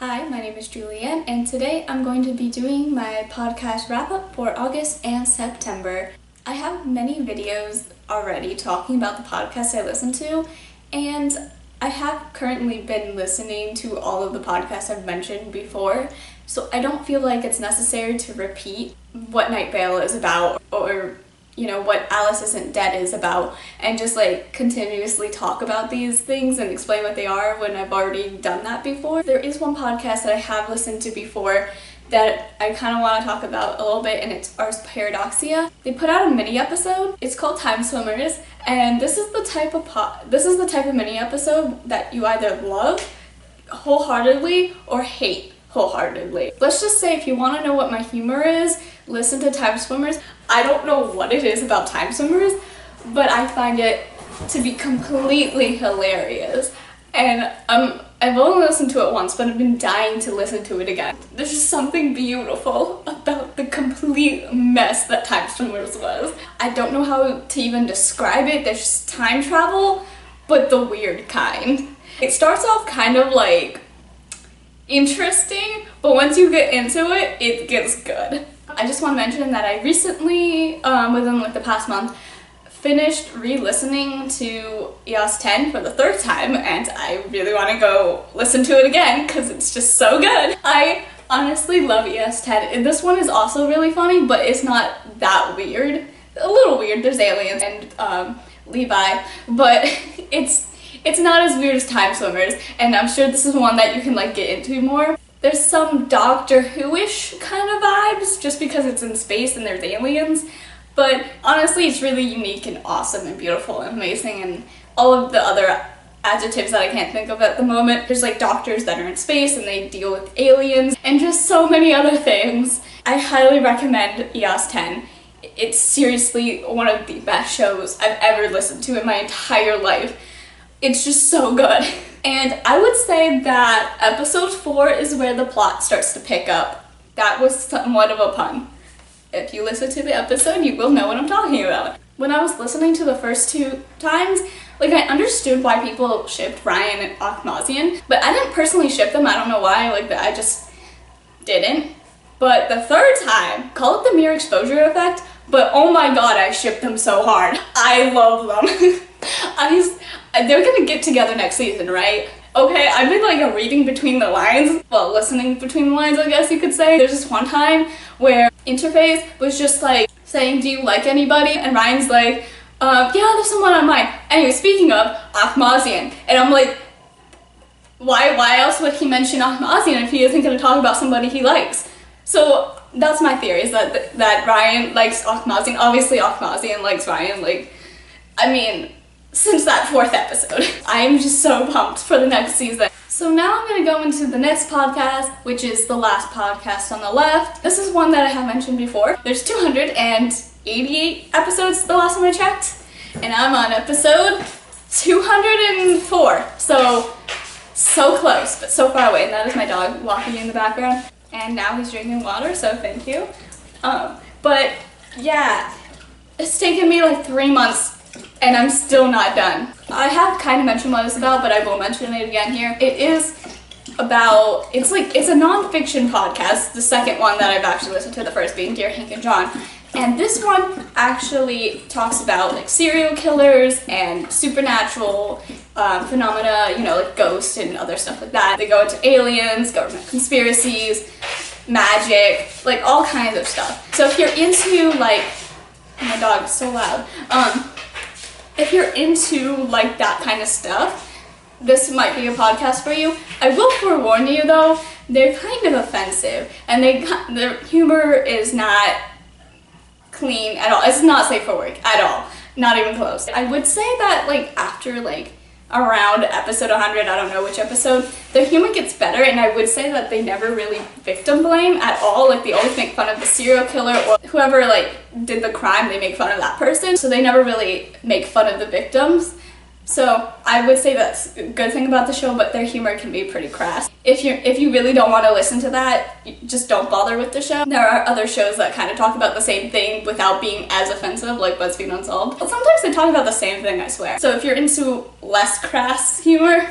Hi, my name is Julianne, and today I'm going to be doing my podcast wrap-up for August and September. I have many videos already talking about the podcasts I listen to, and I have currently been listening to all of the podcasts I've mentioned before, so I don't feel like it's necessary to repeat what Night Vale is about or what Alice Isn't Dead is about, and just continuously talk about these things and explain what they are when I've already done that before. There is one podcast that I have listened to before that I kind of want to talk about a little bit, and it's Ars Paradoxia. They put out a mini episode. It's called Time Swimmers, and this is the type of mini episode that you either love wholeheartedly or hate wholeheartedly. Let's just say if you want to know what my humor is, listen to Time Swimmers. I don't know what it is about Time Swimmers, but I find it to be completely hilarious. And I've only listened to it once, but I've been dying to listen to it again. There's just something beautiful about the complete mess that Time Swimmers was. I don't know how to even describe it. There's just time travel, but the weird kind. It starts off kind of interesting, but once you get into it, it gets good. I just want to mention that I recently, within the past month, finished re-listening to EOS 10 for the third time, and I really want to go listen to it again because it's just so good. I honestly love EOS 10. This one is also really funny, but it's not that weird. A little weird. There's aliens and Levi, but it's not as weird as Time Swimmers, and I'm sure this is one that you can get into more. There's some Doctor Who-ish kind of vibes just because it's in space and there's aliens, but honestly it's really unique and awesome and beautiful and amazing and all of the other adjectives that I can't think of at the moment. There's doctors that are in space and they deal with aliens and just so many other things. I highly recommend EOS 10. It's seriously one of the best shows I've ever listened to in my entire life. It's just so good. And I would say that episode 4 is where the plot starts to pick up. That was somewhat of a pun. If you listen to the episode, you will know what I'm talking about. When I was listening to the first 2 times, I understood why people shipped Ryan and Ahmazian, but I didn't personally ship them. I don't know why, I just didn't. But the third time, call it the mere exposure effect, but oh my god, I shipped them so hard. I love them. They're gonna get together next season, right? Okay, I've been reading between the lines, well, listening between the lines, I guess you could say. There's this one time where Interface was just saying, do you like anybody? And Ryan's yeah, there's someone on mine. Anyway, speaking of Ahmazian, and I'm why else would he mention Ahmazian if he isn't gonna talk about somebody he likes? So that's my theory, is that Ryan likes Ahmazian. Obviously Ahmazian likes Ryan, since that 4th episode. I am just so pumped for the next season. So now I'm going to go into the next podcast, which is the last podcast on the left. This is one that I have mentioned before. There's 288 episodes the last time I checked, and I'm on episode 204. So close, but so far away. And that is my dog walking in the background. And now he's drinking water, so thank you. But yeah, it's taken me 3 months and I'm still not done. I have kind of mentioned what it's about, but I will mention it again here. It is about, it's a non-fiction podcast, the second one that I've actually listened to, the first being Dear Hank and John. And this one actually talks about serial killers and supernatural phenomena, ghosts and other stuff like that. They go into aliens, government conspiracies, magic, all kinds of stuff. So if you're into my dog is so loud. If you're into that kind of stuff, this might be a podcast for you. I will forewarn you though, they're kind of offensive, and their humor is not clean at all. It's not safe for work at all, not even close. I would say that after around episode 100, I don't know which episode, their humor gets better, and I would say that they never really victim blame at all. They always make fun of the serial killer or whoever did the crime, they make fun of that person. So they never really make fun of the victims. So I would say that's a good thing about the show, but their humor can be pretty crass. If you really don't want to listen to that, just don't bother with the show. There are other shows that kind of talk about the same thing without being as offensive, like BuzzFeed Unsolved. But sometimes they talk about the same thing, I swear. So if you're into less crass humor,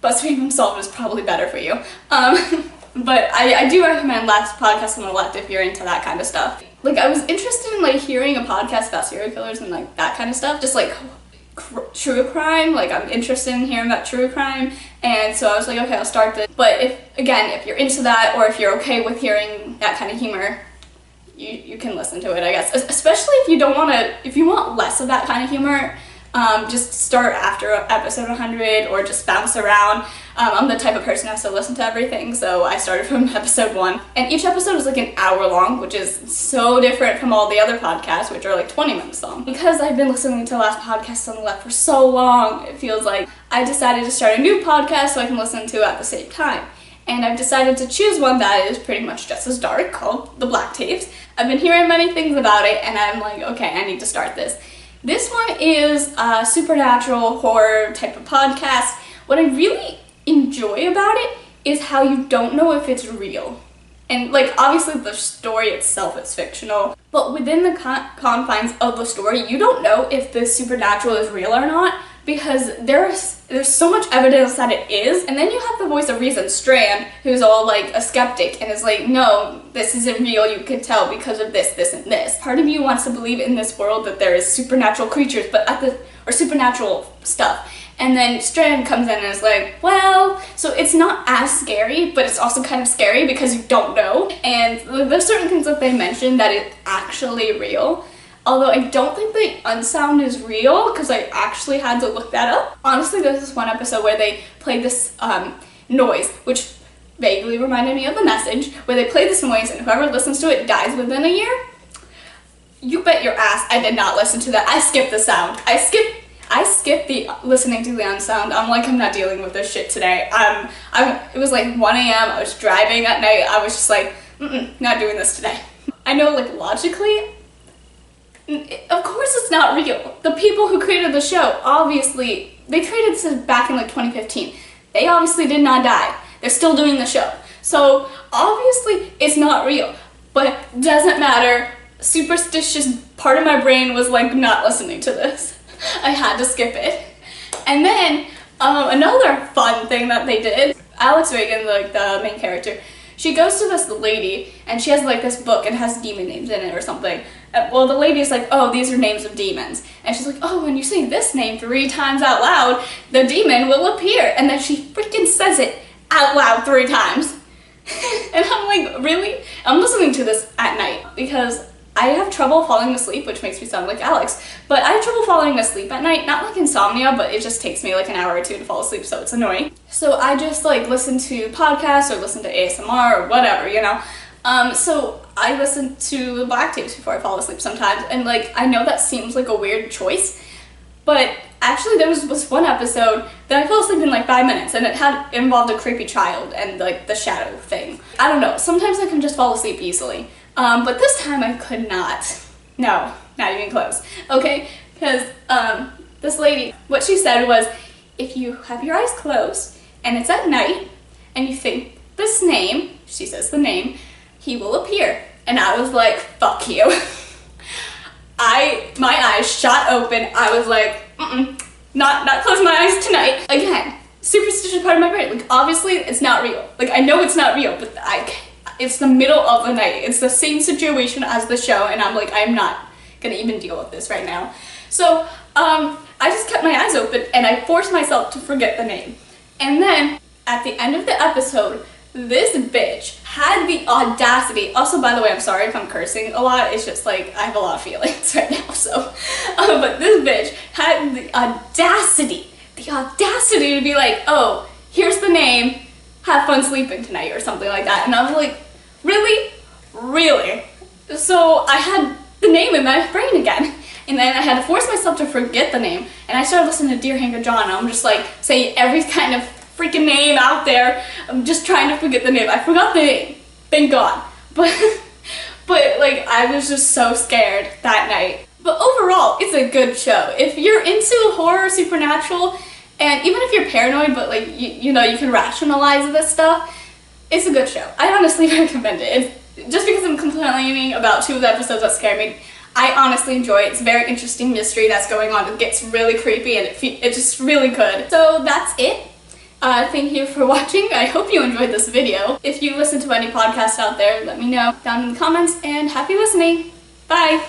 BuzzFeed Unsolved is probably better for you. But I do recommend Last Podcast on the Left if you're into that kind of stuff. Like, I was interested in, like, hearing a podcast about serial killers and, like, that kind of stuff. Just, like, true crime. Like, I'm interested in hearing about true crime. And so I was like, okay, I'll start this. But if you're into that, or if you're okay with hearing that kind of humor, you can listen to it, I guess. Especially if you want less of that kind of humor, just start after episode 100 or just bounce around. I'm the type of person who has to listen to everything, so I started from episode 1. And each episode is like an hour long, which is so different from all the other podcasts, which are like 20 minutes long. Because I've been listening to Last Podcast on the Left for so long, it feels like I decided to start a new podcast so I can listen to it at the same time. And I've decided to choose one that is pretty much just as dark, called The Black Tapes. I've been hearing many things about it, and I'm like, okay, I need to start this. This one is a supernatural horror type of podcast. What I really enjoy about it is how you don't know if it's real. And, like, obviously the story itself is fictional, but within the confines of the story, you don't know if the supernatural is real or not, because there's so much evidence that it is. And then you have the voice of reason, Strand, who's all like a skeptic and is like, no, this isn't real, you can tell because of this, this, and this. Part of you wants to believe in this world that there is supernatural creatures, or supernatural stuff. And then Strand comes in and is like, well, so it's not as scary, but it's also kind of scary because you don't know. And there's certain things that they mention that it's actually real. Although I don't think the unsound is real, because I actually had to look that up. Honestly, there's this one episode where they played this noise, which vaguely reminded me of The Message, where they play this noise and whoever listens to it dies within a year. You bet your ass I did not listen to that. I skipped the sound. I skipped the listening to the unsound. I'm like, I'm not dealing with this shit today. It was like 1 a.m. I was driving at night. I was just like, not doing this today. I know, like, logically, of course it's not real. The people who created the show, obviously, they created this back in like 2015. They obviously did not die. They're still doing the show. So obviously it's not real, but doesn't matter. Superstitious part of my brain was like, not listening to this. I had to skip it. And then another fun thing that they did, Alex Reagan, like the main character, she goes to this lady and she has like this book and has demon names in it or something. Well, the lady is like, oh, these are names of demons. And she's like, oh, when you say this name 3 times out loud, the demon will appear. And then she freaking says it out loud 3 times. And I'm like, really? I'm listening to this at night because I have trouble falling asleep, which makes me sound like Alex. But I have trouble falling asleep at night. Not like insomnia, but it just takes me like an hour or 2 to fall asleep, so it's annoying. So I just like listen to podcasts or listen to ASMR or whatever, you know? So I listen to the Black Tapes before I fall asleep sometimes, and like, I know that seems like a weird choice, but actually there was this one episode that I fell asleep in like 5 minutes, and it involved a creepy child and like the shadow thing. I don't know, sometimes I can just fall asleep easily, but this time I could not. No, not even close, okay? Because this lady, what she said was, if you have your eyes closed, and it's at night, and you think this name, she says the name, he will appear. And I was like, fuck you. My eyes shot open. I was like, not close my eyes tonight. Again, superstitious part of my brain. Like, obviously it's not real. Like, I know it's not real, but it's the middle of the night. It's the same situation as the show, and I'm like, I'm not gonna even deal with this right now. So, I just kept my eyes open, and I forced myself to forget the name. And then, at the end of the episode, this bitch had the audacity, also by the way, I'm sorry if I'm cursing a lot, it's just like, I have a lot of feelings right now, so, but this bitch had the audacity to be like, oh, here's the name, have fun sleeping tonight, or something like that, and I was like, really? Really? So I had the name in my brain again, and then I had to force myself to forget the name, and I started listening to Dear Hank John, and I'm just like, saying every kind of freaking name out there. I'm just trying to forget the name. I forgot the name, thank God. But like, I was just so scared that night. But overall, it's a good show. If you're into horror, supernatural, and even if you're paranoid, but like, you know, you can rationalize this stuff, it's a good show. I honestly recommend it. Just because I'm complaining about 2 of the episodes that scared me, I honestly enjoy it. It's a very interesting mystery that's going on. It gets really creepy and it's just really good. So that's it. Thank you for watching. I hope you enjoyed this video. If you listen to any podcasts out there, let me know down in the comments, and happy listening. Bye!